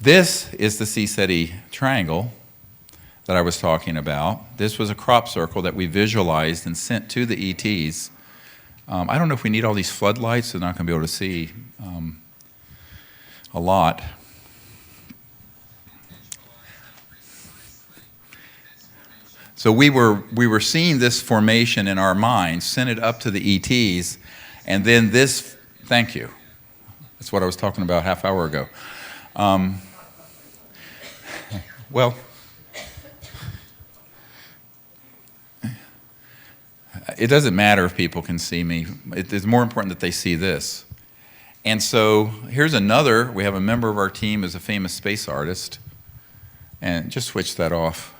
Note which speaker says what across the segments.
Speaker 1: This is the CSETI triangle that I was talking about. This was a crop circle that we visualized and sent to the ETs. I don't know if we need all these floodlights. They're not going to be able to see a lot. So we were seeing this formation in our minds, sent it up to the ETs, and then this, thank you. That's what I was talking about half hour ago. Well, it doesn't matter if people can see me. It's more important that they see this. And so here's another. We have a member of our team is a famous space artist. And just switch that off.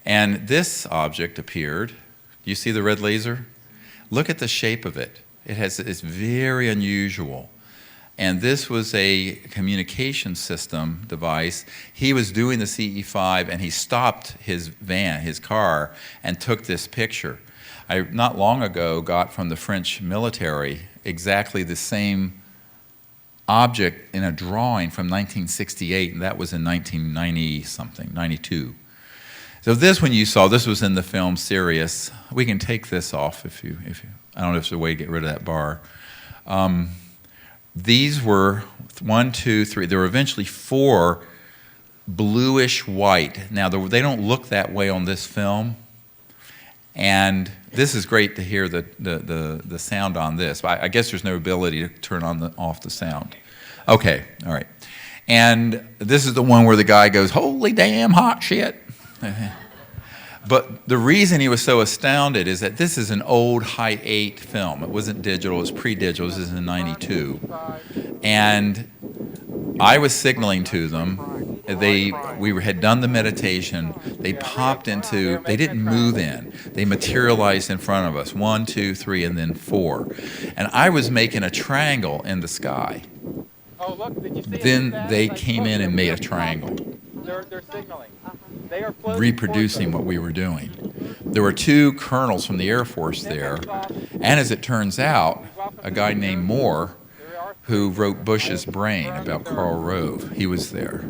Speaker 1: And this object appeared. Do you see the red laser? Look at the shape of it. It's very unusual. And this was a communication system device. He was doing the CE5 and he stopped his van, his car, and took this picture. I not long ago got from the French military exactly the same object in a drawing from 1968, and that was in 1990-something, 92. So this, when you saw, this was in the film Sirius. We can take this off if you I don't know if there's a way to get rid of that bar. These were 1, 2, 3. There were eventually 4 bluish white. Now, they don't look that way on this film. And this is great to hear the sound on this. I guess there's no ability to turn off the sound. Okay, all right. And this is the one where the guy goes, "Holy damn hot shit." But the reason he was so astounded is that this is an old High 8 film. It wasn't digital, it was pre-digital. This is in 92. And I was signaling to them. We had done the meditation. They popped into, they didn't move in. They materialized in front of us. 1, 2, 3, and then 4. And I was making a triangle in the sky. Then they came in and made a triangle. They're signaling. They are reproducing what we were doing. There were 2 colonels from the Air Force there, and as it turns out, a guy named Moore, who wrote Bush's Brain about Karl Rove, he was there.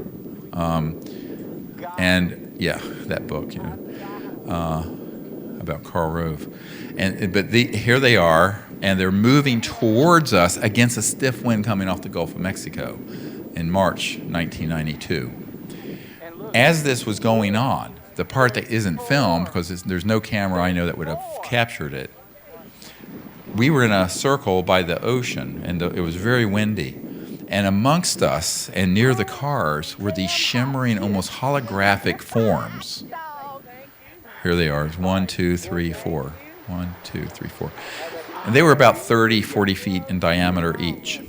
Speaker 1: And yeah, that book, about Karl Rove. But here they are, and they're moving towards us against a stiff wind coming off the Gulf of Mexico in March 1992. As this was going on, the part that isn't filmed, because there's no camera I know that would have captured it, we were in a circle by the ocean, and it was very windy. And amongst us and near the cars were these shimmering, almost holographic forms. Here they are. 1, 2, 3, 4. 1, 2, 3, 4. And they were about 30, 40 feet in diameter each.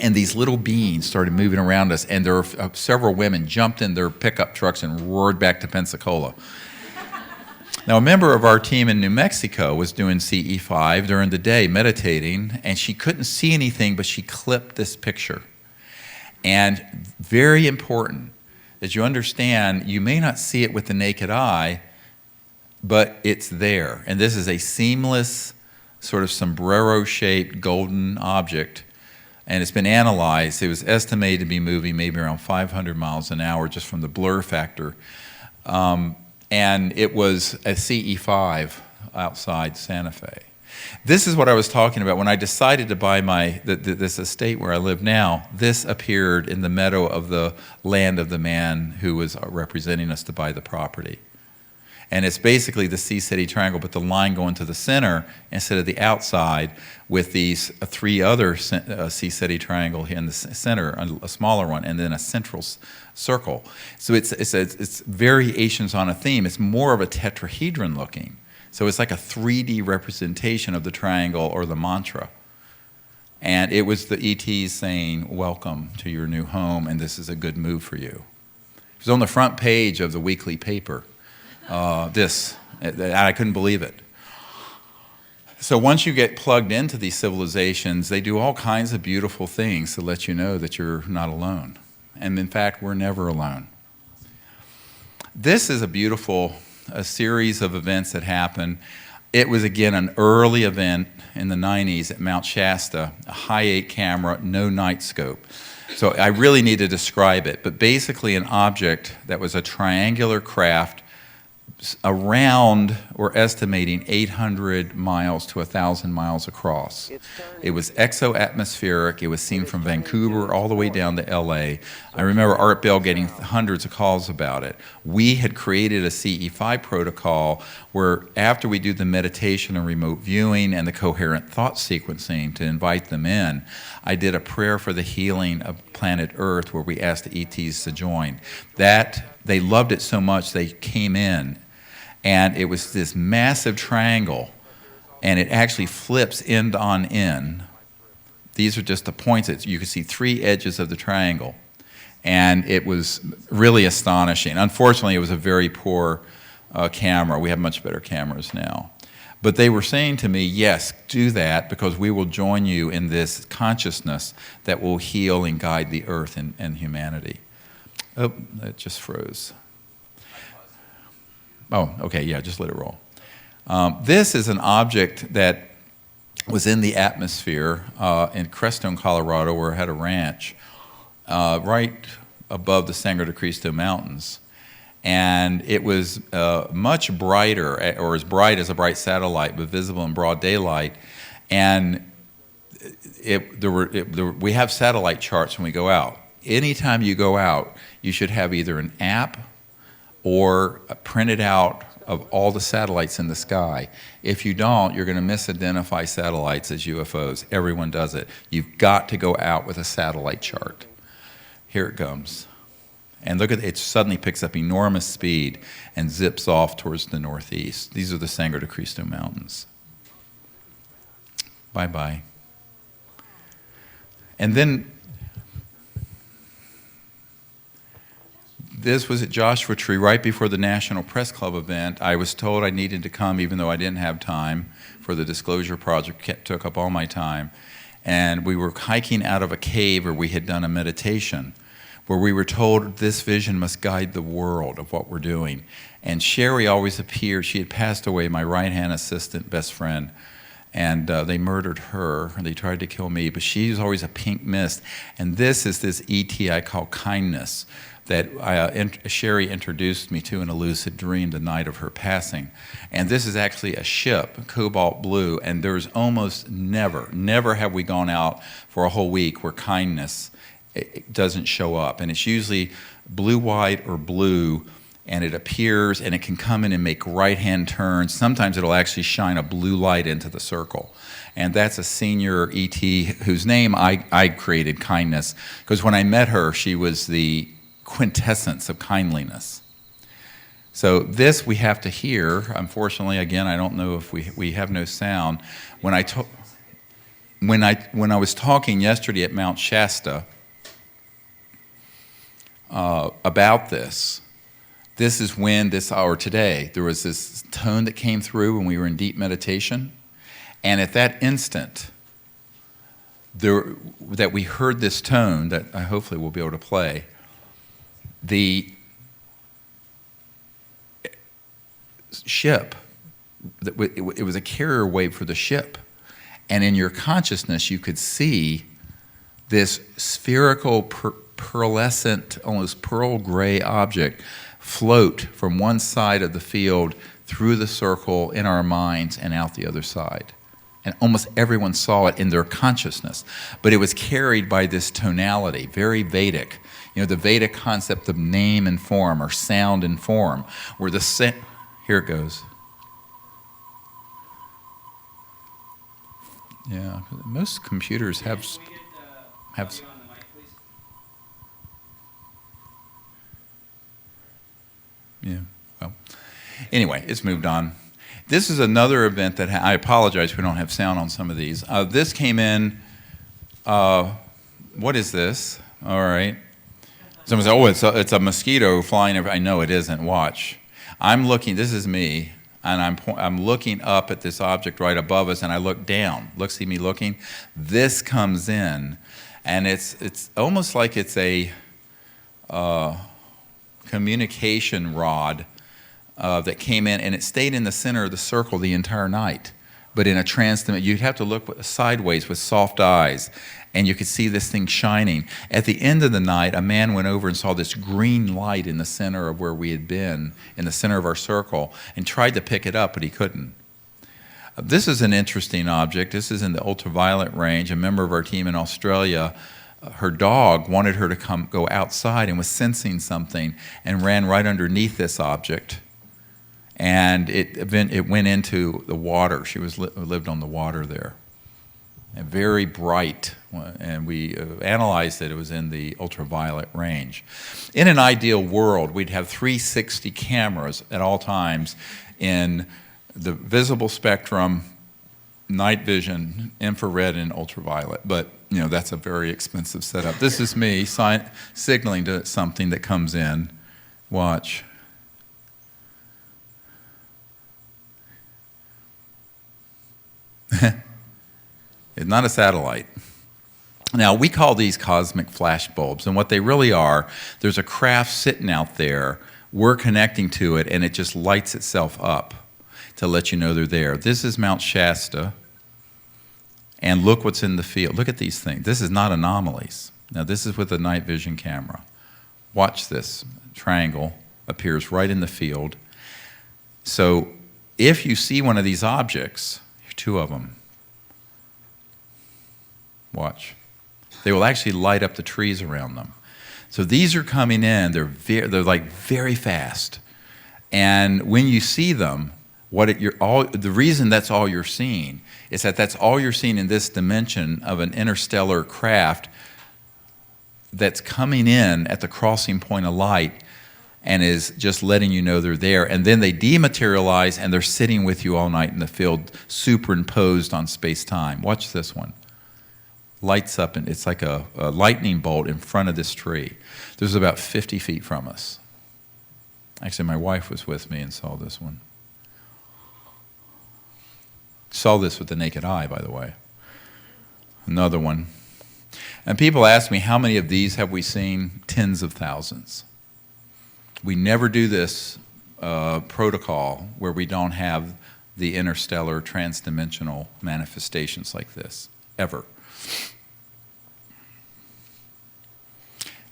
Speaker 1: And these little beings started moving around us, and there were several women jumped in their pickup trucks and roared back to Pensacola. Now, a member of our team in New Mexico was doing CE5 during the day, meditating, and she couldn't see anything, but she clipped this picture. And very important that you understand, you may not see it with the naked eye, but it's there. And this is a seamless, sort of sombrero-shaped golden object. And it's been analyzed. It was estimated to be moving maybe around 500 miles an hour just from the blur factor. And it was a CE5 outside Santa Fe. This is what I was talking about. When I decided to buy this estate where I live now, this appeared in the meadow of the land of the man who was representing us to buy the property. And it's basically the CSETI triangle, but the line going to the center instead of the outside, with these 3 other CSETI triangle here in the center, a smaller one, and then a central circle. So it's variations on a theme. It's more of a tetrahedron looking. So it's like a 3D representation of the triangle or the mantra. And it was the ETs saying, "Welcome to your new home, and this is a good move for you." It was on the front page of the weekly paper. I couldn't believe it. So once you get plugged into these civilizations, they do all kinds of beautiful things to let you know that you're not alone. And in fact, we're never alone. This is a series of events that happened. It was, again, an early event in the 90s at Mount Shasta, a high 8 camera, no night scope. So I really need to describe it. But basically an object that was a triangular craft around, we're estimating 800 miles to 1,000 miles across. It was exo-atmospheric. It was seen from Vancouver all the way down to LA. I remember Art Bell getting hundreds of calls about it. We had created a CE5 protocol where after we do the meditation and remote viewing and the coherent thought sequencing to invite them in, I did a prayer for the healing of planet Earth where we asked the ETs to join. They loved it so much they came in. And it was this massive triangle, and it actually flips end on end. These are just the points. You can see 3 edges of the triangle. And it was really astonishing. Unfortunately, it was a very poor camera. We have much better cameras now. But they were saying to me, yes, do that, because we will join you in this consciousness that will heal and guide the earth and humanity. Oh, it just froze. Oh, okay, yeah, just let it roll. This is an object that was in the atmosphere in Crestone, Colorado, where I had a ranch, right above the Sangre de Cristo Mountains. And it was much brighter, or as bright as a bright satellite, but visible in broad daylight. And we have satellite charts when we go out. Anytime you go out, you should have either an app or printed out of all the satellites in the sky. If you don't, you're going to misidentify satellites as UFOs. Everyone does it. You've got to go out with a satellite chart. Here it comes. And look at it, suddenly picks up enormous speed and zips off towards the northeast. These are the Sangre de Cristo Mountains. Bye-bye. And then this was at Joshua Tree right before the National Press Club event. I was told I needed to come even though I didn't have time for the disclosure project. Took up all my time. And we were hiking out of a cave where we had done a meditation where we were told this vision must guide the world of what we're doing. And Shari always appeared. She had passed away, my right-hand assistant, best friend. And they murdered her. They tried to kill me, but she's always a pink mist. And this is this ET I call kindness that Shari introduced me to in a lucid dream the night of her passing. And this is actually a ship, cobalt blue, and there's almost never have we gone out for a whole week where kindness it doesn't show up. And it's usually blue, white, or blue, and it appears, and it can come in and make right-hand turns. Sometimes it'll actually shine a blue light into the circle. And that's a senior ET whose name I created, Kindness, because when I met her, she was the quintessence of kindliness. So this we have to hear. Unfortunately, again, I don't know if we have no sound. When I was talking yesterday at Mount Shasta about this is when this hour today, there was this tone that came through when we were in deep meditation. And at that instant, that we heard this tone that I hopefully will be able to play, the ship, it was a carrier wave for the ship. And in your consciousness, you could see this spherical, pearlescent, almost pearl gray object float from one side of the field through the circle in our minds and out the other side. And almost everyone saw it in their consciousness. But it was carried by this tonality, very Vedic. You know, the Vedic concept of name and form, or sound and form, where here it goes. Yeah, most computers have. Yeah. Well, anyway, it's moved on. This is another event that I apologize we don't have sound on some of these. This came in. What is this? All right. Someone said, "Oh, it's a mosquito flying over." I know it isn't. Watch. I'm looking. This is me, and I'm looking up at this object right above us, and I look down. See me looking. This comes in, and it's almost like it's a communication rod that came in, and it stayed in the center of the circle the entire night. but in a trans-dimensional, you'd have to look sideways with soft eyes, and you could see this thing shining. At the end of the night, a man went over and saw this green light in the center of where we had been, in the center of our circle, and tried to pick it up, but he couldn't. This is an interesting object. This is in the ultraviolet range. A member of our team in Australia, her dog wanted her to go outside and was sensing something and ran right underneath this object. And it went into the water. She lived on the water there. And very bright, and we analyzed it. It was in the ultraviolet range. In an ideal world, we'd have 360 cameras at all times in the visible spectrum, night vision, infrared, and ultraviolet. But that's a very expensive setup. This is me signaling to something that comes in. Watch. It's not a satellite. Now, we call these cosmic flashbulbs, and what they really are, there's a craft sitting out there, we're connecting to it, and it just lights itself up to let you know they're there. This is Mount Shasta, and look what's in the field. Look at these things. This is not anomalies. Now, this is with a night vision camera. Watch this. Triangle appears right in the field. So if you see one of these objects, two of them, watch. They will actually light up the trees around them. So these are coming in. They're like very fast. And when you see them, the reason that's all you're seeing is that that's all you're seeing in this dimension of an interstellar craft that's coming in at the crossing point of light and is just letting you know they're there. And then they dematerialize and they're sitting with you all night in the field, superimposed on space-time. Watch this one. Lights up, and it's like a lightning bolt in front of this tree. This was about 50 feet from us. Actually, my wife was with me and saw this one. Saw this with the naked eye, by the way. Another one. And people ask me, how many of these have we seen? Tens of thousands. We never do this protocol where we don't have the interstellar transdimensional manifestations like this, ever.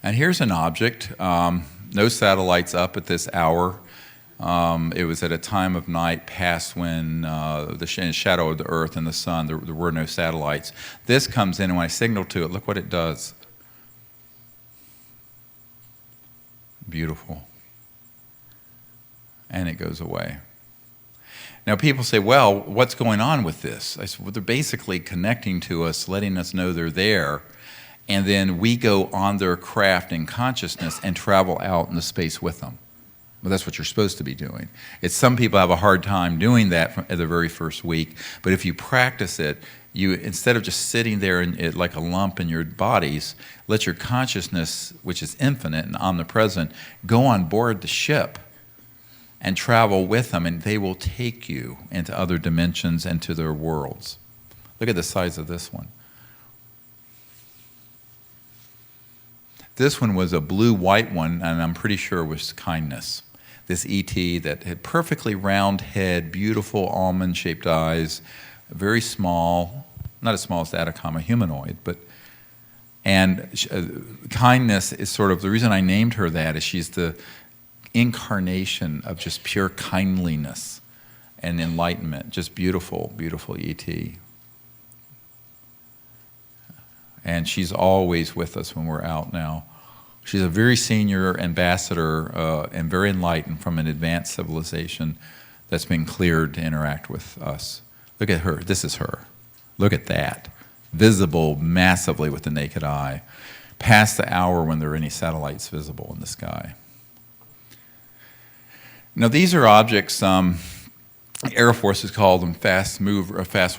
Speaker 1: And here's an object, no satellites up at this hour. It was at a time of night past when the shadow of the earth and the sun, there were no satellites. This comes in, and when I signal to it, look what it does. Beautiful. And it goes away. Now people say, well, what's going on with this? I said, well, they're basically connecting to us, letting us know they're there, and then we go on their craft in consciousness and travel out in the space with them. Well, that's what you're supposed to be doing. Some people have a hard time doing that at the very first week, but if you practice it, you, instead of just sitting there like a lump in your bodies, let your consciousness, which is infinite and omnipresent, go on board the ship and travel with them, and they will take you into other dimensions and to their worlds. Look at the size of this one. This one was a blue-white one, and I'm pretty sure it was kindness. This ET that had perfectly round head, beautiful almond-shaped eyes, very small, not as small as the Atacama humanoid, and kindness is sort of, the reason I named her that is she's the incarnation of just pure kindliness and enlightenment. Just beautiful, beautiful ET. And she's always with us when we're out now. She's a very senior ambassador and very enlightened from an advanced civilization that's been cleared to interact with us. Look at her. This is her. Look at that. Visible massively with the naked eye. Past the hour when there are any satellites visible in the sky. Now these are objects, the Air Force has called them fast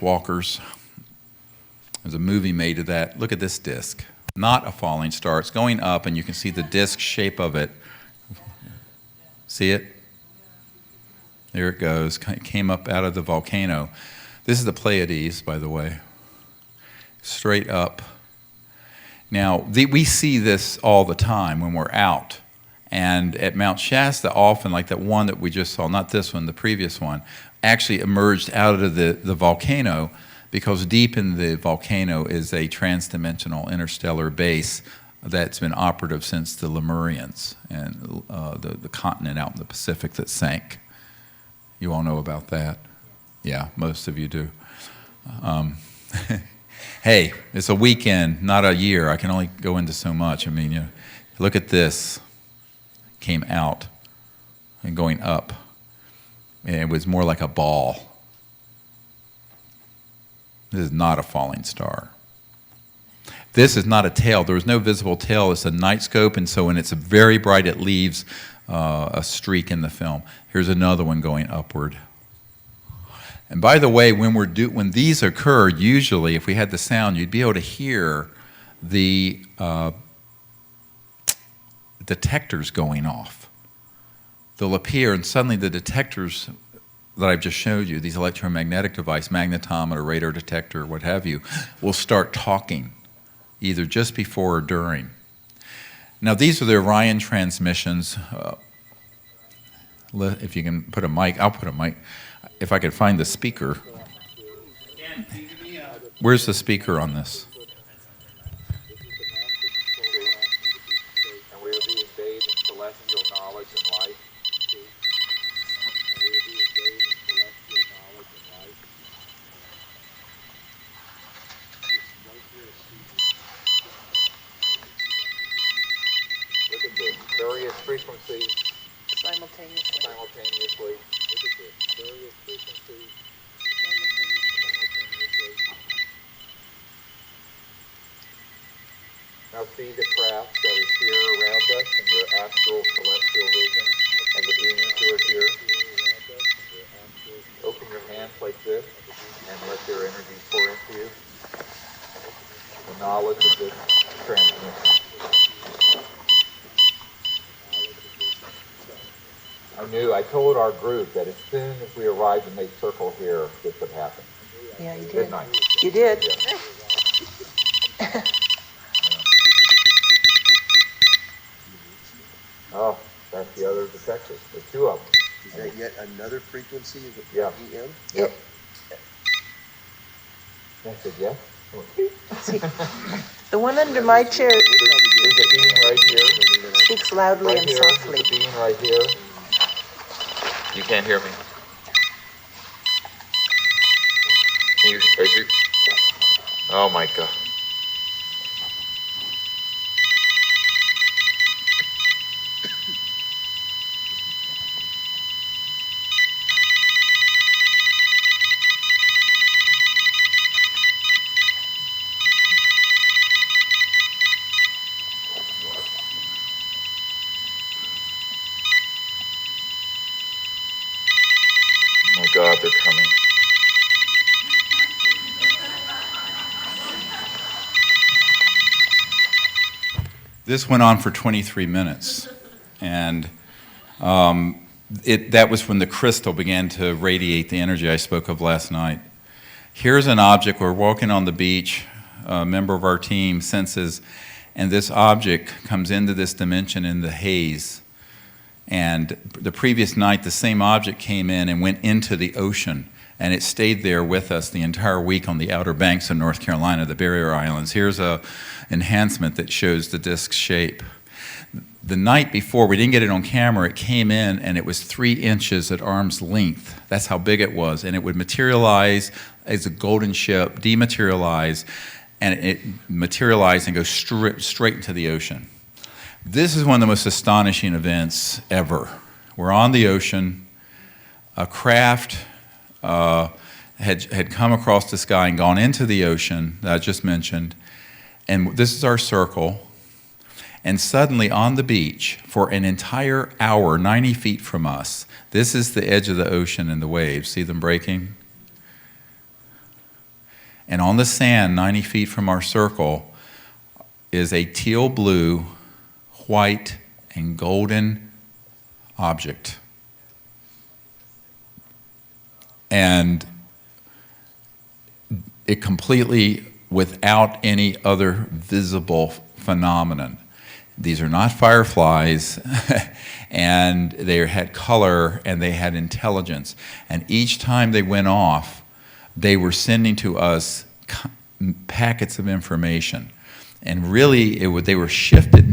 Speaker 1: walkers. There's a movie made of that. Look at this disk. Not a falling star. It's going up, and you can see the disk shape of it. See it? There it goes. It came up out of the volcano. This is the Pleiades, by the way. Straight up. Now, we see this all the time when we're out. And at Mount Shasta, often, like that one that we just saw, not this one, the previous one, actually emerged out of the volcano, because deep in the volcano is a transdimensional interstellar base that's been operative since the Lemurians and the continent out in the Pacific that sank. You all know about that? Yeah, most of you do. Hey, it's a weekend, not a year. I can only go into so much. I mean, you know, look at this. Came out and going up. And it was more like a ball. This is not a falling star. This is not a tail. There was no visible tail. It's a night scope, and so when it's very bright, it leaves a streak in the film. Here's another one going upward. And by the way, when these occur, usually, if we had the sound, you'd be able to hear the detectors going off. They'll appear, and suddenly the detectors that I've just showed you, these electromagnetic devices, magnetometer, radar detector, what have you, will start talking, either just before or during. Now, these are the Orion transmissions. If you can put a mic, I'll put a mic. If I could find the speaker. Where's the speaker on this?
Speaker 2: And we are being bathed in celestial knowledge and light. Look at this, various frequencies simultaneously. Look at this, various frequencies simultaneously. Now see the craft that is here around us in your astral celestial vision, and the beings who are here. Open your hands like this and let their energy pour into you. The knowledge of this transmission. I told our group that as soon as we arrived and made circle here, this would happen.
Speaker 3: Yeah, you did.
Speaker 2: Good night.
Speaker 3: You did.
Speaker 2: Yeah. Oh, that's the other detector. There's two of them.
Speaker 4: Is that yet another frequency of the
Speaker 2: Yeah.
Speaker 4: EM?
Speaker 2: Yep. I said yes.
Speaker 3: See, the one under my chair
Speaker 2: There's a being right here.
Speaker 3: speaks loudly
Speaker 2: Right
Speaker 3: and
Speaker 2: here.
Speaker 3: softly.
Speaker 2: There's a being right here. You can't hear me. Oh my God. Oh my God, they're coming.
Speaker 1: This went on for 23 minutes, and that was when the crystal began to radiate the energy I spoke of last night. Here's an object. We're walking on the beach. A member of our team senses, and this object comes into this dimension in the haze. And the previous night, the same object came in and went into the ocean, and it stayed there with us the entire week on the outer banks of North Carolina, the Barrier Islands. Here's a enhancement that shows the disk shape. The night before, we didn't get it on camera, it came in and it was 3 inches at arm's length. That's how big it was. And it would materialize as a golden ship, dematerialize, and it materialized and go straight into the ocean. This is one of the most astonishing events ever. We're on the ocean. A craft had come across the sky and gone into the ocean that I just mentioned. And this is our circle. And suddenly on the beach, for an entire hour, 90 feet from us, this is the edge of the ocean and the waves. See them breaking? And on the sand, 90 feet from our circle, is a teal blue, white, and golden object. And it completely, without any other visible phenomenon. These are not fireflies, and they had color and they had intelligence. And each time they went off, they were sending to us packets of information. And really, they were shifted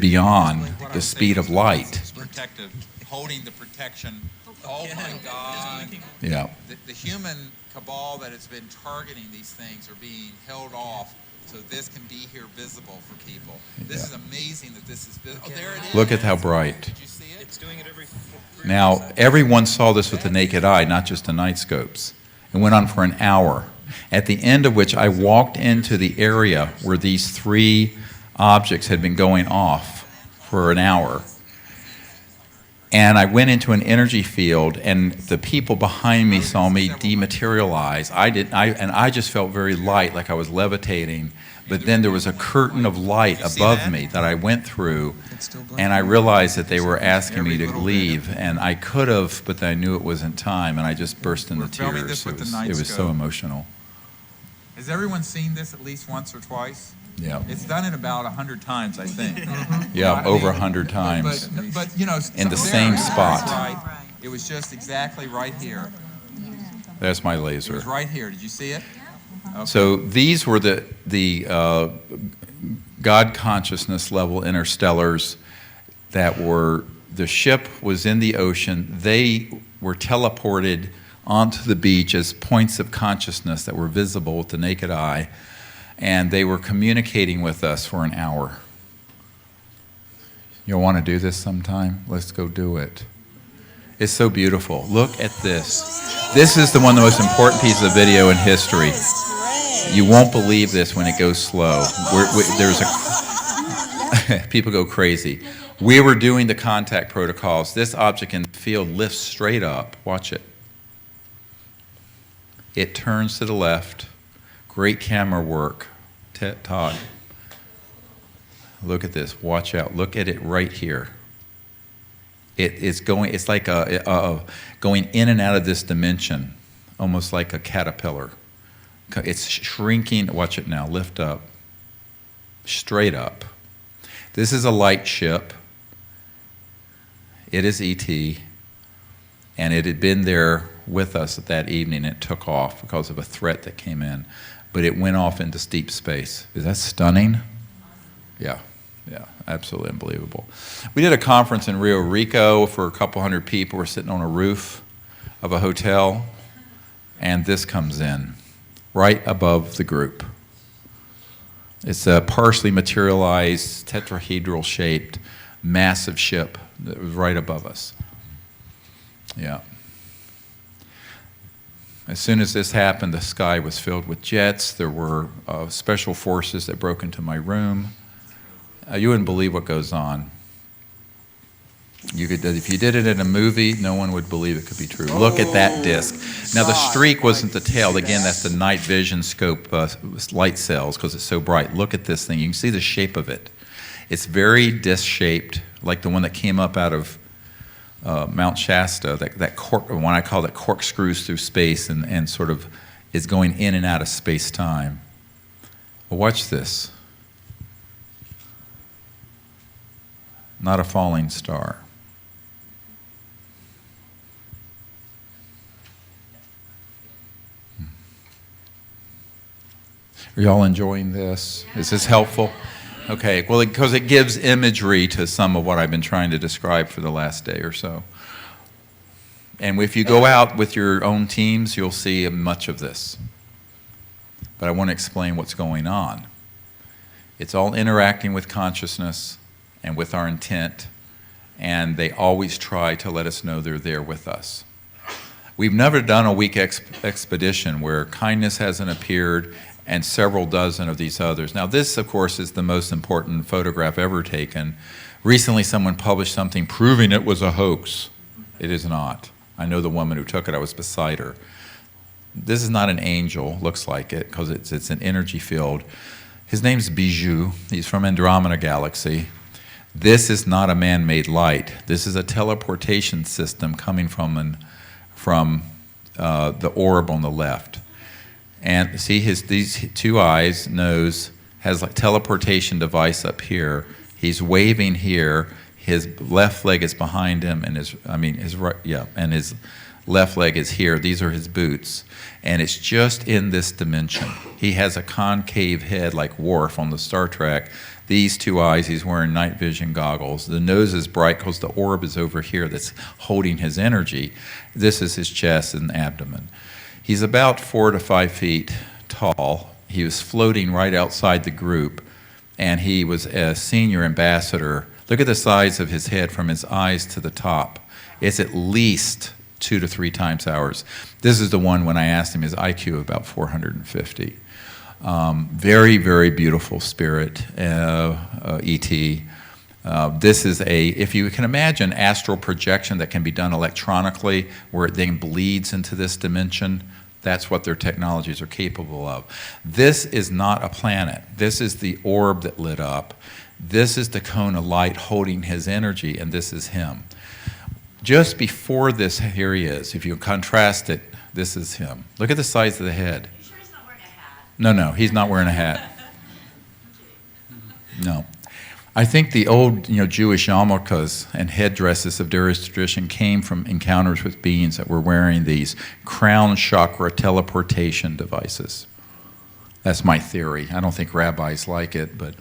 Speaker 1: beyond the speed of light.
Speaker 5: Protective, holding the protection. Oh my God.
Speaker 1: Yeah.
Speaker 5: The human cabal that has been targeting these things are being held off so this can be here visible for people. This is amazing that this is visible. Oh, there it is.
Speaker 1: Look at how bright.
Speaker 5: Did you see it?
Speaker 6: It's doing it every 3
Speaker 1: Now, everyone saw this with the naked eye, not just the night scopes. It went on for an hour, at the end of which I walked into the area where these 3 objects had been going off for an hour. And I went into an energy field, and the people behind me saw me dematerialize. I just felt very light, like I was levitating. But then there was a curtain of light above me that I went through, and I realized that they were asking me to leave. And I could have, but I knew it wasn't time, and I just burst into
Speaker 5: We're filming
Speaker 1: tears.
Speaker 5: this with the night
Speaker 1: It was so
Speaker 5: scope.
Speaker 1: emotional.
Speaker 5: Has everyone seen this at least once or twice?
Speaker 1: Yeah,
Speaker 5: It's done it about 100 times, I think.
Speaker 1: yeah,
Speaker 5: I mean,
Speaker 1: over 100 times.
Speaker 5: But you know,
Speaker 1: In the
Speaker 5: there,
Speaker 1: same
Speaker 5: that's
Speaker 1: spot.
Speaker 5: Right. It was just exactly right here.
Speaker 1: That's my
Speaker 5: It
Speaker 1: laser.
Speaker 5: was right here. Did you see it? Okay.
Speaker 1: So these were the God consciousness level interstellars that were, the ship was in the ocean. They were teleported onto the beach as points of consciousness that were visible with the naked eye, and they were communicating with us for an hour. You'll want to do this sometime? Let's go do it. It's so beautiful. Look at this. This is the most important piece of video in history. You won't believe this when it goes slow. People go crazy. We were doing the contact protocols. This object in the field lifts straight up. Watch it. It turns to the left. Great camera work, Todd. Look at this. Watch out. Look at it right here. It's going. It's like going in and out of this dimension, almost like a caterpillar. It's shrinking. Watch it now. Lift up. Straight up. This is a light ship. It is ET, and it had been there with us that evening. It took off because of a threat that came in, but it went off into deep space. Is that stunning? Yeah, absolutely unbelievable. We did a conference in Rico for a couple hundred people. We're sitting on a roof of a hotel, and this comes in right above the group. It's a partially materialized, tetrahedral shaped, massive ship that was right above us. Yeah. As soon as this happened, the sky was filled with jets. There were special forces that broke into my room. You wouldn't believe what goes on. If you did it in a movie, no one would believe it could be true. Look at that disc. Now, the streak wasn't the tail. Again, that's the night vision scope light cells because it's so bright. Look at this thing. You can see the shape of it. It's very disc-shaped, like the one that came up out of Mount Shasta, that one I call that corkscrews through space and sort of is going in and out of space-time. Well, watch this. Not a falling star. Are y'all enjoying this? Is this helpful? Okay, well, because it gives imagery to some of what I've been trying to describe for the last day or so. And if you go out with your own teams, you'll see much of this. But I want to explain what's going on. It's all interacting with consciousness and with our intent, and they always try to let us know they're there with us. We've never done a week expedition where kindness hasn't appeared and several dozen of these others. Now, this, of course, is the most important photograph ever taken. Recently, someone published something proving it was a hoax. It is not. I know the woman who took it. I was beside her. This is not an angel, looks like it, because it's an energy field. His name's Bijou. He's from Andromeda Galaxy. This is not a man-made light. This is a teleportation system coming from the orb on the left. And see these two eyes, nose, has a teleportation device up here. He's waving here. His left leg is behind him, and his left leg is here. These are his boots, and it's just in this dimension. He has a concave head like Worf on the Star Trek. These two eyes, he's wearing night vision goggles. The nose is bright because the orb is over here that's holding his energy. This is his chest and abdomen. He's about 4 to 5 feet tall. He was floating right outside the group, and he was a senior ambassador. Look at the size of his head from his eyes to the top. It's at least 2 to 3 times ours. This is the one when I asked him, his IQ of about 450. Very, very beautiful spirit, ET. This is if you can imagine astral projection that can be done electronically, where it then bleeds into this dimension, that's what their technologies are capable of. This is not a planet. This is the orb that lit up. This is the cone of light holding his energy, and this is him. Just before this, here he is. If you contrast it, this is him. Look at the size of the head.
Speaker 6: You sure he's not wearing a hat?
Speaker 1: No, he's not wearing a hat. No. I think the old Jewish yarmulkes and headdresses of Darius tradition came from encounters with beings that were wearing these crown chakra teleportation devices. That's my theory. I don't think rabbis like it, but...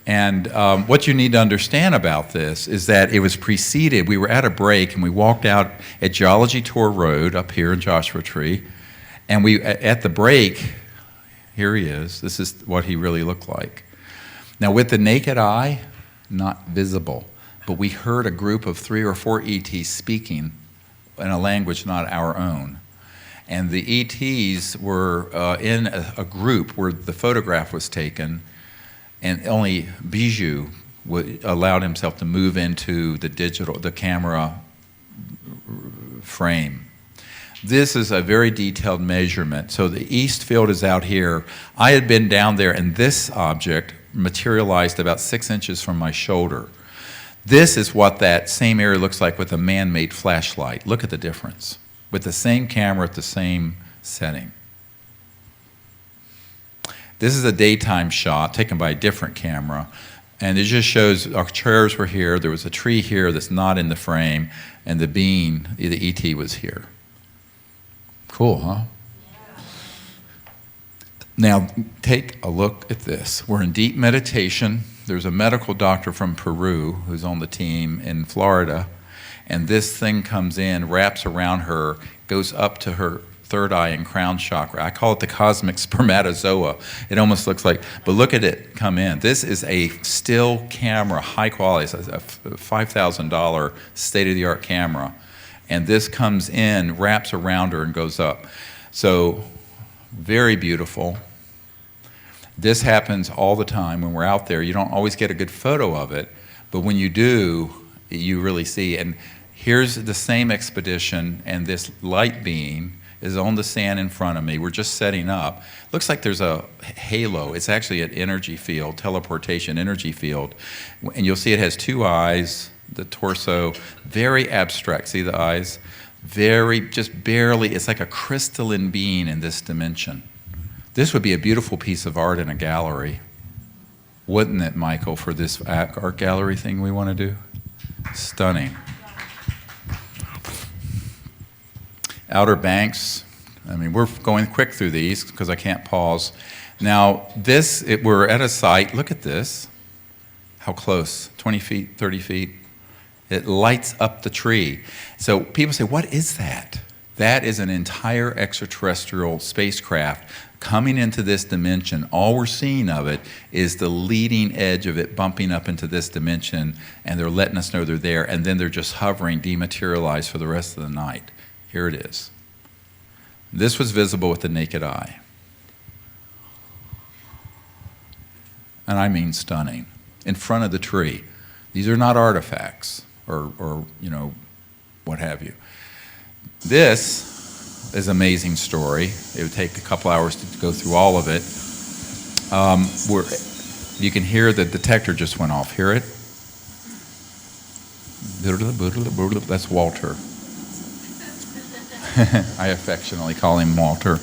Speaker 1: And what you need to understand about this is that it was preceded. We were at a break, and we walked out at Geology Tour Road up here in Joshua Tree, and at the break, here he is. This is what he really looked like. Now, with the naked eye, not visible, but we heard a group of 3 or 4 ETs speaking in a language not our own. And the ETs were in a group where the photograph was taken, and only Bijou allowed himself to move into the camera frame. This is a very detailed measurement. So the east field is out here. I had been down there, and this object materialized about 6 inches from my shoulder. This is what that same area looks like with a man-made flashlight. Look at the difference. With the same camera at the same setting. This is a daytime shot taken by a different camera, and it just shows our chairs were here, there was a tree here that's not in the frame, and the being, the ET, was here. Cool, huh? Yeah. Now, take a look at this. We're in deep meditation. There's a medical doctor from Peru who's on the team in Florida, and this thing comes in, wraps around her, goes up to her third eye and crown chakra. I call it the cosmic spermatozoa. It almost looks like, but look at it come in. This is a still camera, high quality. It's a $5,000 state-of-the-art camera. And this comes in, wraps around her, and goes up. So, very beautiful. This happens all the time when we're out there. You don't always get a good photo of it, but when you do, you really see. And here's the same expedition, and this light being is on the sand in front of me. We're just setting up. Looks like there's a halo. It's actually an energy field, teleportation energy field. And you'll see it has 2 eyes, the torso, very abstract. See the eyes? Very, just barely, it's like a crystalline being in this dimension. This would be a beautiful piece of art in a gallery. Wouldn't it, Michael, for this art gallery thing we want to do? Stunning. Outer Banks, I mean, we're going quick through these because I can't pause. Now, we're at a site, look at this. How close? 20 feet, 30 feet. It lights up the tree. So people say, what is that? That is an entire extraterrestrial spacecraft coming into this dimension. All we're seeing of it is the leading edge of it bumping up into this dimension, and they're letting us know they're there, and then they're just hovering, dematerialized for the rest of the night. Here it is. This was visible with the naked eye. And I mean stunning. In front of the tree. These are not artifacts or what have you. This is an amazing story. It would take a couple hours to go through all of it. You can hear the detector just went off. Hear it? That's Walter. I affectionately call him Walter.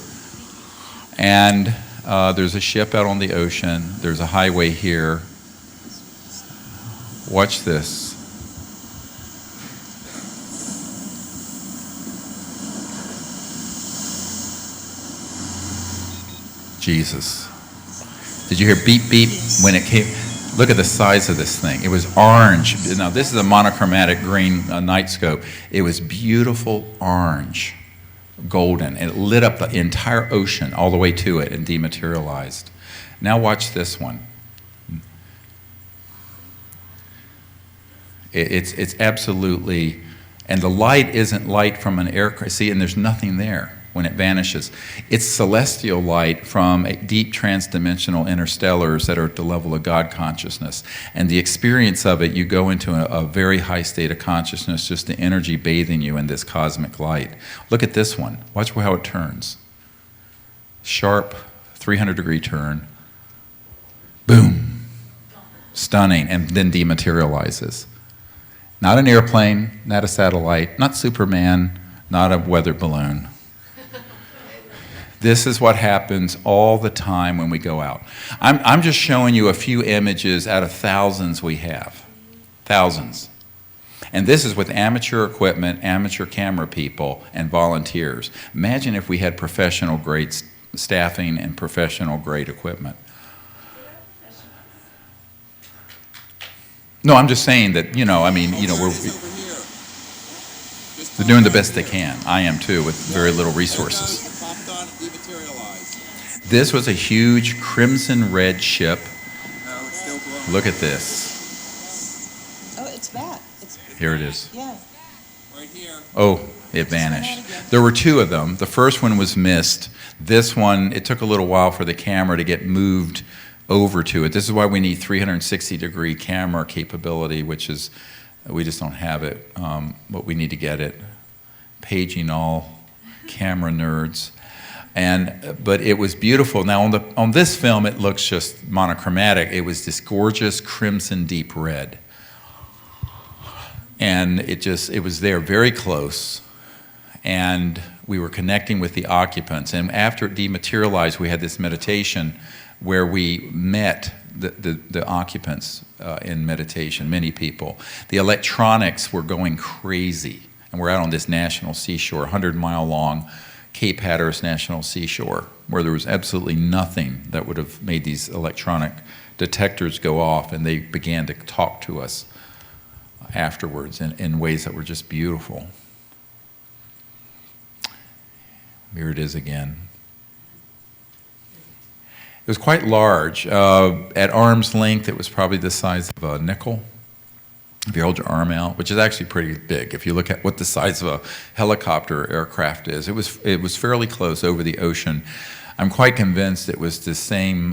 Speaker 1: And there's a ship out on the ocean. There's a highway here. Watch this. Jesus. Did you hear beep, beep when it came? Look at the size of this thing. It was orange. Now, this is a monochromatic green night scope. It was beautiful orange, golden. And it lit up the entire ocean all the way to it and dematerialized. Now watch this one. It's absolutely, and the light isn't light from an aircraft. See, and there's nothing there when it vanishes. It's celestial light from deep transdimensional interstellars that are at the level of God consciousness. And the experience of it, you go into a very high state of consciousness, just the energy bathing you in this cosmic light. Look at this one. Watch how it turns. Sharp 300-degree turn. Boom. Stunning. And then dematerializes. Not an airplane, not a satellite, not Superman, not a weather balloon. This is what happens all the time when we go out. I'm just showing you a few images out of thousands we have. Thousands. And this is with amateur equipment, amateur camera people, and volunteers. Imagine if we had professional grade staffing and professional grade equipment. No, I'm just saying that, they're doing the best they can. I am too, with very little resources. This was a huge crimson red ship. Look at this.
Speaker 3: Oh, it's back.
Speaker 1: Here it is.
Speaker 3: Yeah.
Speaker 5: Right here.
Speaker 1: Oh, it vanished. There were two of them. The first one was missed. This one, it took a little while for the camera to get moved over to it. This is why we need 360-degree camera capability, which is, we just don't have it, but we need to get it. Paging all camera nerds. But it was beautiful. Now on this film, it looks just monochromatic. It was this gorgeous crimson deep red. And it was there very close. And we were connecting with the occupants. And after it dematerialized, we had this meditation where we met the occupants in meditation, many people. The electronics were going crazy. And we're out on this national seashore, 100-mile long Cape Hatteras National Seashore, where there was absolutely nothing that would have made these electronic detectors go off, and they began to talk to us afterwards in ways that were just beautiful. Here it is again. It was quite large. At arm's length, it was probably the size of a nickel. If you hold your arm out, which is actually pretty big. If you look at what the size of a helicopter aircraft is, it was fairly close over the ocean. I'm quite convinced it was the same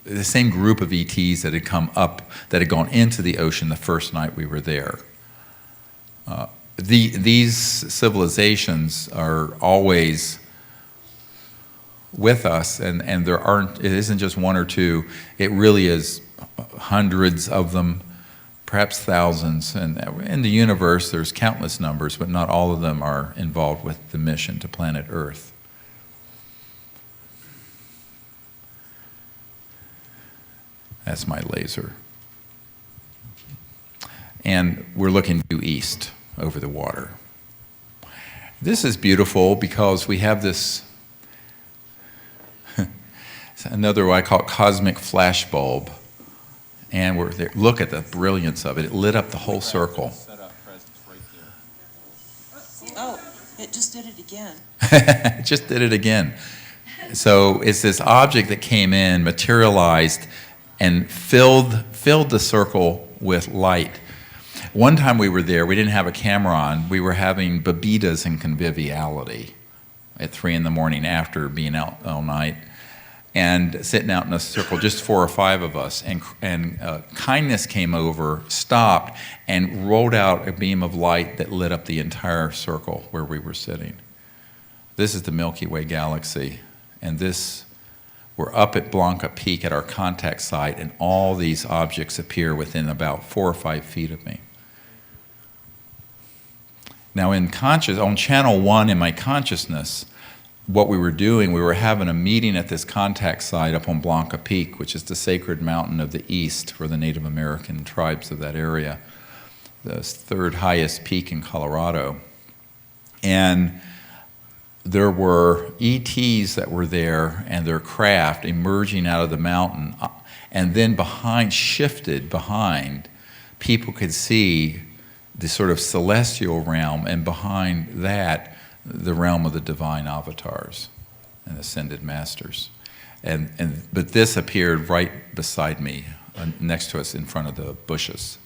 Speaker 1: group of ETs that had come up, that had gone into the ocean the first night we were there. These civilizations are always with us, and it isn't just one or two. It really is hundreds of them. Perhaps thousands, and in the universe there's countless numbers, but not all of them are involved with the mission to planet Earth. That's my laser. And we're looking due east over the water. This is beautiful because we have this, another what I call cosmic flashbulb. And we're there. Look at the brilliance of it. It lit up the whole circle.
Speaker 3: Oh, it just did it again.
Speaker 1: It just did it again. So it's this object that came in, materialized, and filled the circle with light. One time we were there, we didn't have a camera on. We were having bebidas and conviviality at 3 a.m. after being out all night. And sitting out in a circle, just 4 or 5 of us, and kindness came over, stopped, and rolled out a beam of light that lit up the entire circle where we were sitting. This is the Milky Way galaxy, and we're up at Blanca Peak at our contact site, and all these objects appear within about 4 or 5 feet of me. Now on channel 1 in my consciousness, what we were doing, we were having a meeting at this contact site up on Blanca Peak, which is the sacred mountain of the east for the Native American tribes of that area, the third highest peak in Colorado. And there were ETs that were there and their craft emerging out of the mountain, and then shifted behind, people could see the sort of celestial realm, and behind that, the realm of the divine avatars and ascended masters. But this appeared right beside me, next to us in front of the bushes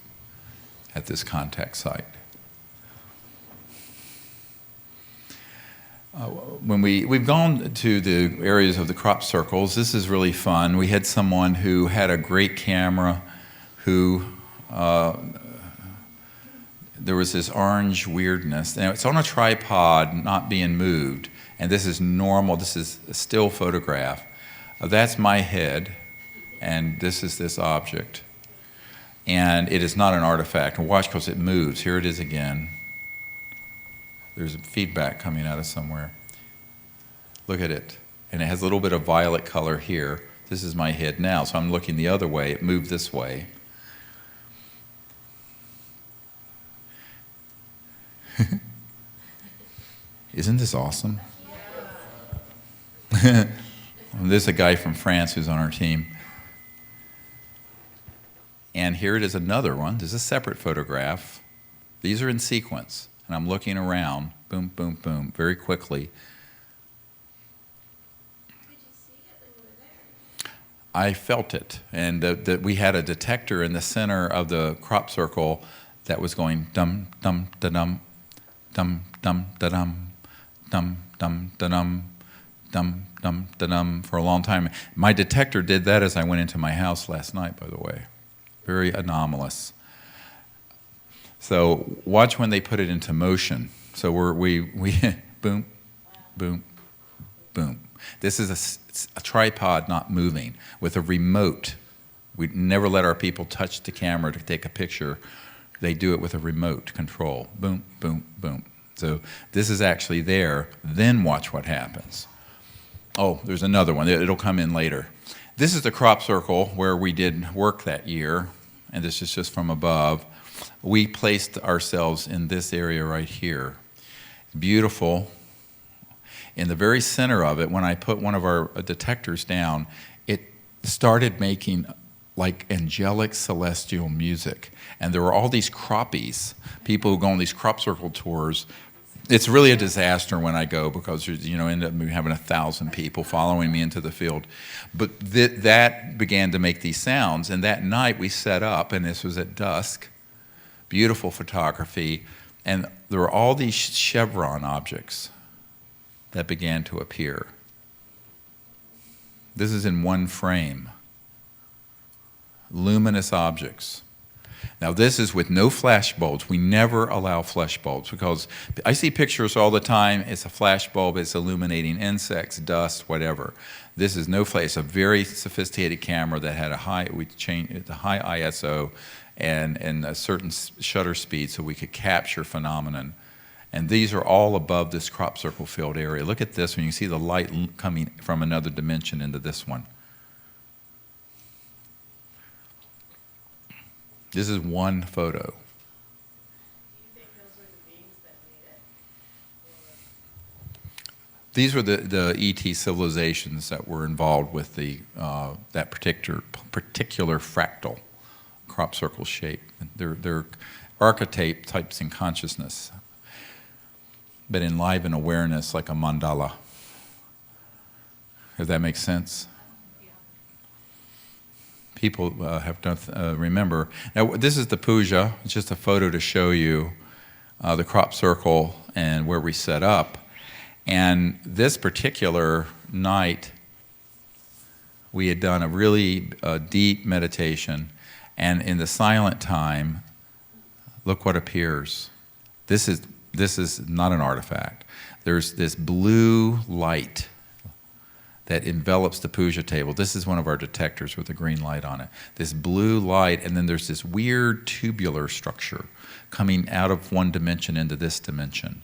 Speaker 1: at this contact site. When we've gone to the areas of the crop circles, this is really fun. We had someone who had a great camera who there was this orange weirdness. Now, it's on a tripod, not being moved, and this is normal. This is a still photograph. That's my head, and this is this object. And it is not an artifact. And watch, because it moves. Here it is again. There's feedback coming out of somewhere. Look at it. And it has a little bit of violet color here. This is my head now, so I'm looking the other way. It moved this way. Isn't this awesome? There's a guy from France who's on our team. And here it is, another one. There's a separate photograph. These are in sequence. And I'm looking around, boom, boom, boom, very quickly.
Speaker 6: Did you see it when you were there?
Speaker 1: I felt it. And we had a detector in the center of the crop circle that was going dum, dum, da-dum, dum, dum, da-dum, dum, dum, da-dum, dum, dum, da-dum, for a long time. My detector did that as I went into my house last night, by the way. Very anomalous. So watch when they put it into motion. So we boom, boom, boom. This is a tripod not moving with a remote. We never let our people touch the camera to take a picture. They do it with a remote control. Boom, boom, boom. So this is actually there. Then watch what happens. Oh, there's another one. It'll come in later. This is the crop circle where we did work that year, and this is just from above. We placed ourselves in this area right here. Beautiful. In the very center of it, when I put one of our detectors down, it started making like angelic celestial music. And there were all these croppies, people who go on these crop circle tours. It's really a disaster when I go because end up having 1,000 people following me into the field. But that began to make these sounds. And that night we set up, and this was at dusk, beautiful photography, and there were all these chevron objects that began to appear. This is in one frame. Luminous objects. Now this is with no flash bulbs. We never allow flash bulbs because I see pictures all the time. It's a flash bulb. It's illuminating insects, dust, whatever. This is no flash. It's a very sophisticated camera that had a high ISO and a certain shutter speed so we could capture phenomenon. And these are all above this crop circle field area. Look at this when you see the light coming from another dimension into this one. This is one photo.
Speaker 6: Do you think those were the beings that made it?
Speaker 1: These were the ET civilizations that were involved with that particular fractal crop circle shape. They're archetype types in consciousness, but enliven awareness like a mandala. If that makes sense. People have to remember. Now, this is the puja. It's just a photo to show you the crop circle and where we set up. And this particular night, we had done a really deep meditation. And in the silent time, look what appears. This is not an artifact. There's this blue light that envelops the puja table. This is one of our detectors with a green light on it. This blue light, and then there's this weird tubular structure coming out of one dimension into this dimension.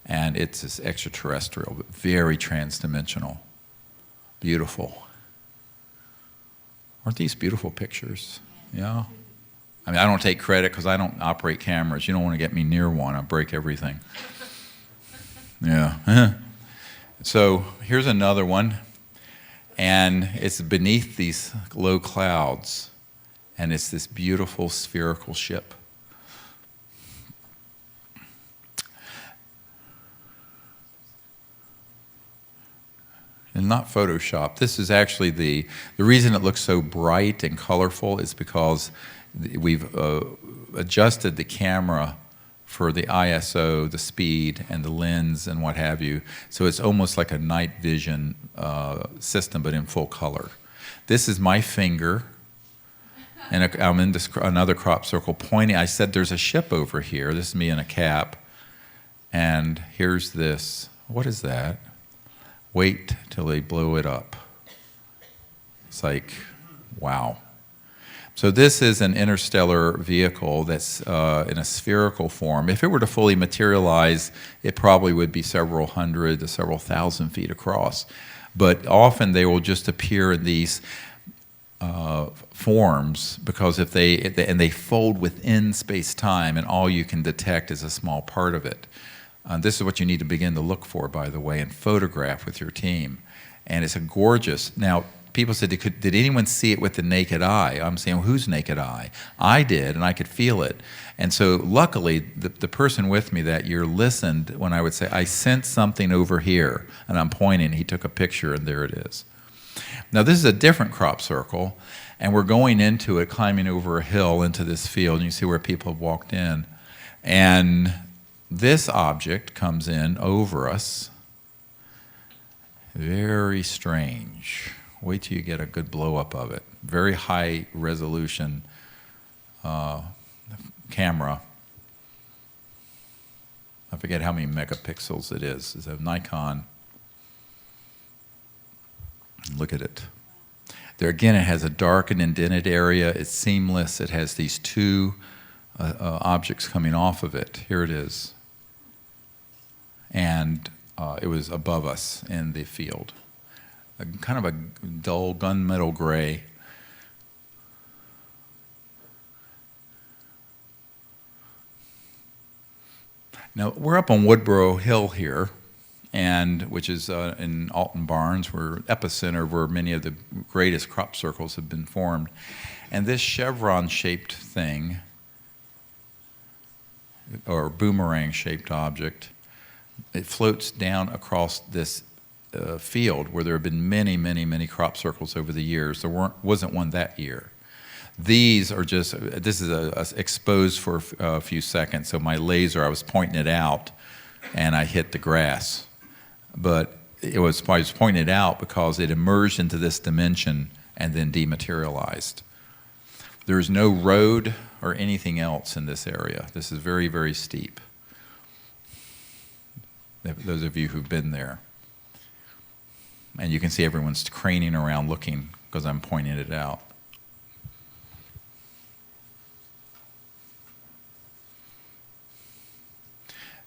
Speaker 1: And it's this extraterrestrial, but very transdimensional. Beautiful. Aren't these beautiful pictures? Yeah. I mean, I don't take credit because I don't operate cameras. You don't want to get me near one. I'll break everything. Yeah. So here's another one. And it's beneath these low clouds. And it's this beautiful spherical ship. And not Photoshop. This is actually the reason it looks so bright and colorful is because we've adjusted the camera for the ISO, the speed, and the lens, and what have you. So it's almost like a night vision system, but in full color. This is my finger, and I'm in another crop circle pointing. I said there's a ship over here. This is me in a cap. And here's this. What is that? Wait till they blow it up. It's like, wow. So this is an interstellar vehicle that's in a spherical form. If it were to fully materialize, it probably would be several hundred to several thousand feet across. But often they will just appear in these forms because if they fold within space-time, and all you can detect is a small part of it. This is what you need to begin to look for, by the way, and photograph with your team. And it's a gorgeous. Now, people said, did anyone see it with the naked eye? I'm saying, well, whose naked eye? I did, and I could feel it. And so luckily, the person with me that year listened when I would say, I sensed something over here, and I'm pointing. He took a picture, and there it is. Now, this is a different crop circle, and we're going into it, climbing over a hill into this field, and you see where people have walked in. And this object comes in over us. Very strange. Wait till you get a good blow-up of it. Very high resolution camera. I forget how many megapixels it is. It's a Nikon. Look at it. There again, it has a dark and indented area. It's seamless. It has these two objects coming off of it. Here it is. And it was above us in the field. Kind of a dull gunmetal gray. Now, we're up on Woodborough Hill here, and which is in Alton Barnes, where epicenter where many of the greatest crop circles have been formed. And this chevron-shaped thing, or boomerang-shaped object, it floats down across this field where there have been many, many, many crop circles over the years. There wasn't one that year. These are just, this is exposed for a few seconds, so my laser, I was pointing it out, and I hit the grass. But I was pointing it out because it emerged into this dimension and then dematerialized. There is no road or anything else in this area. This is very, very steep. Those of you who've been there. And you can see everyone's craning around looking because I'm pointing it out.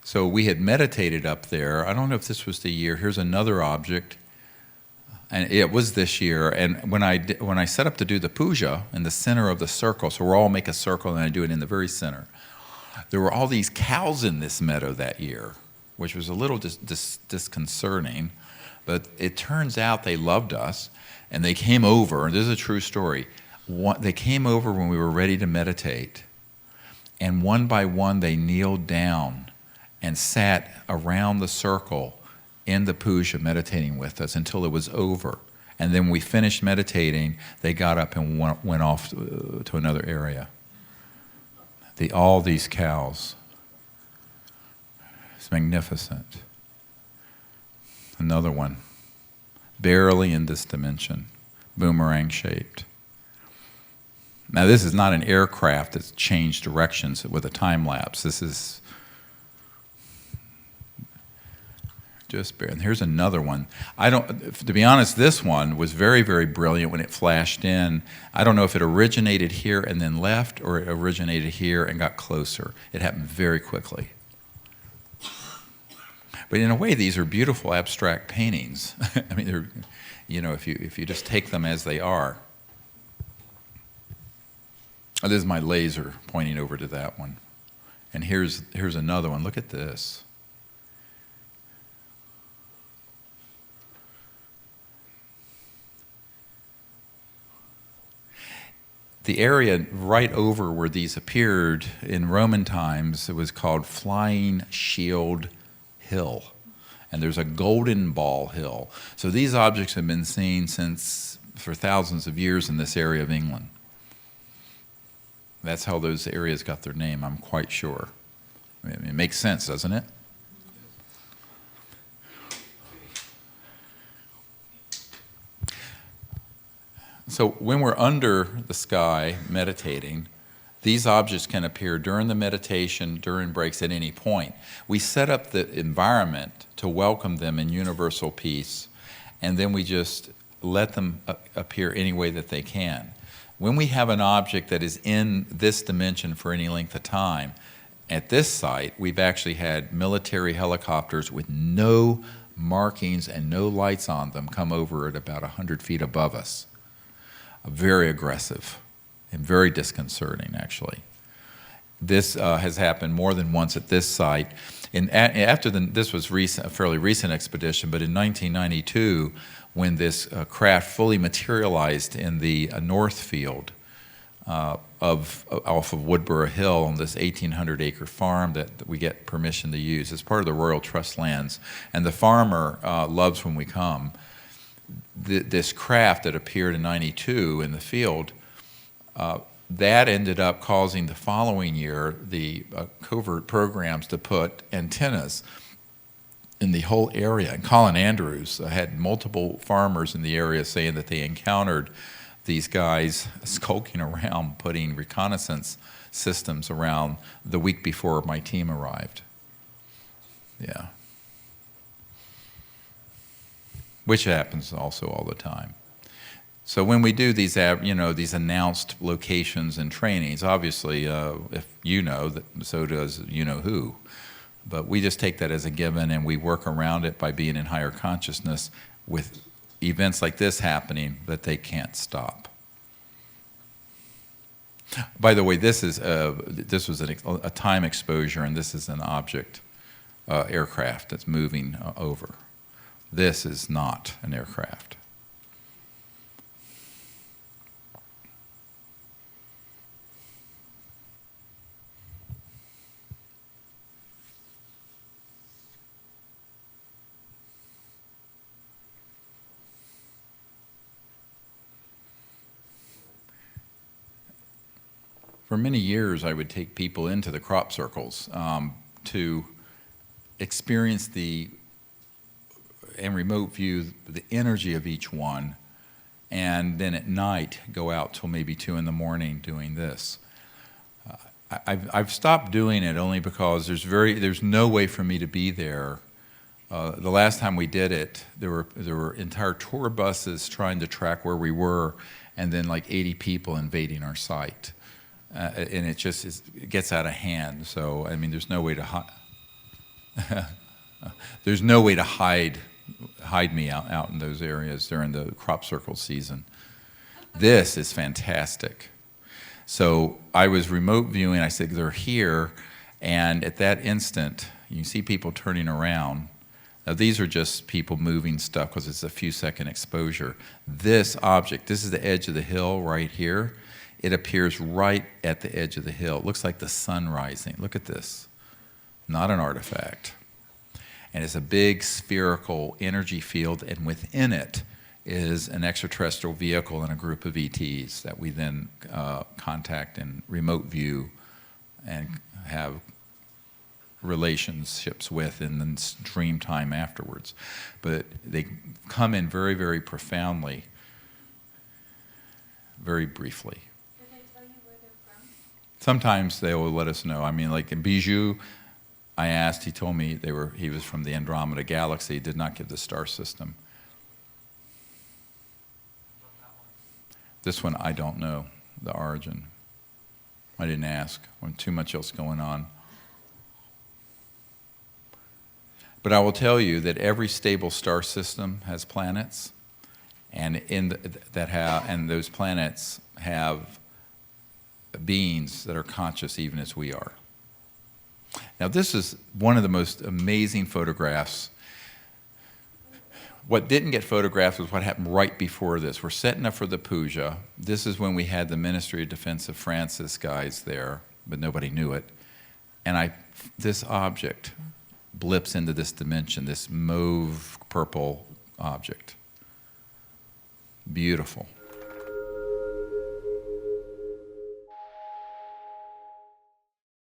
Speaker 1: So we had meditated up there. I don't know if this was the year. Here's another object. And it was this year. And when I set up to do the puja in the center of the circle, so we'll all make a circle and I do it in the very center, there were all these cows in this meadow that year, which was a little disconcerting. But it turns out they loved us, and they came over, and this is a true story. They came over when we were ready to meditate, and one by one they kneeled down and sat around the circle in the puja meditating with us until it was over. And then when we finished meditating, they got up and went off to another area. All these cows. It's magnificent. Another one, barely in this dimension, boomerang shaped. Now this is not an aircraft that's changed directions with a time lapse. This is just bare. And here's another one. To be honest, this one was very, very brilliant when it flashed in. I don't know if it originated here and then left, or it originated here and got closer. It happened very quickly. But in a way, these are beautiful abstract paintings. I mean, they're, if you just take them as they are. Oh, this is my laser pointing over to that one. And here's another one. Look at this. The area right over where these appeared in Roman times, it was called Flying Shield Hill. And there's a Golden Ball Hill. So these objects have been seen for thousands of years in this area of England. That's how those areas got their name, I'm quite sure. I mean, it makes sense, doesn't it? So when we're under the sky meditating, these objects can appear during the meditation, during breaks, at any point. We set up the environment to welcome them in universal peace, and then we just let them appear any way that they can. When we have an object that is in this dimension for any length of time, at this site, we've actually had military helicopters with no markings and no lights on them come over at about 100 feet above us. Very aggressive and very disconcerting, actually. This has happened more than once at this site. And this was a fairly recent expedition, but in 1992, when this craft fully materialized in the North Field off of Woodborough Hill on this 1,800-acre farm that we get permission to use. It's part of the Royal Trust lands, and the farmer loves when we come. This craft that appeared in '92 in the field, that ended up causing the following year the covert programs to put antennas in the whole area. And Colin Andrews had multiple farmers in the area saying that they encountered these guys skulking around, putting reconnaissance systems around the week before my team arrived. Yeah. Which happens also all the time. So when we do these, these announced locations and trainings, obviously, if you know, so does you know who. But we just take that as a given, and we work around it by being in higher consciousness with events like this happening that they can't stop. By the way, this was a time exposure, and this is an object aircraft that's moving over. This is not an aircraft. For many years, I would take people into the crop circles to experience and remote view the energy of each one, and then at night go out till maybe 2 in the morning doing this. I've stopped doing it only because there's no way for me to be there. The last time we did it, there were entire tour buses trying to track where we were, and then like 80 people invading our site. And it it gets out of hand. So I mean, there's no way to hide me out in those areas during the crop circle season. This is fantastic. So I was remote viewing. I said they're here, and at that instant, you see people turning around. Now these are just people moving stuff because it's a few second exposure. This object, this is the edge of the hill right here. It appears right at the edge of the hill. It looks like the sun rising. Look at this. Not an artifact. And it's a big spherical energy field, and within it is an extraterrestrial vehicle and a group of ETs that we then contact and remote view and have relationships with in the dream time afterwards. But they come in very, very profoundly, very briefly. Sometimes they will let us know. I mean, like in Bijou, I asked, he told me he was from the Andromeda Galaxy, did not give the star system. This one, I don't know the origin. I didn't ask. Too much else going on. But I will tell you that every stable star system has planets, and and those planets have beings that are conscious even as we are. Now, this is one of the most amazing photographs. What didn't get photographed was what happened right before this. We're setting up for the puja. This is when we had the Ministry of Defense of Francis guys there, but nobody knew it. And this object blips into this dimension, this mauve purple object. Beautiful.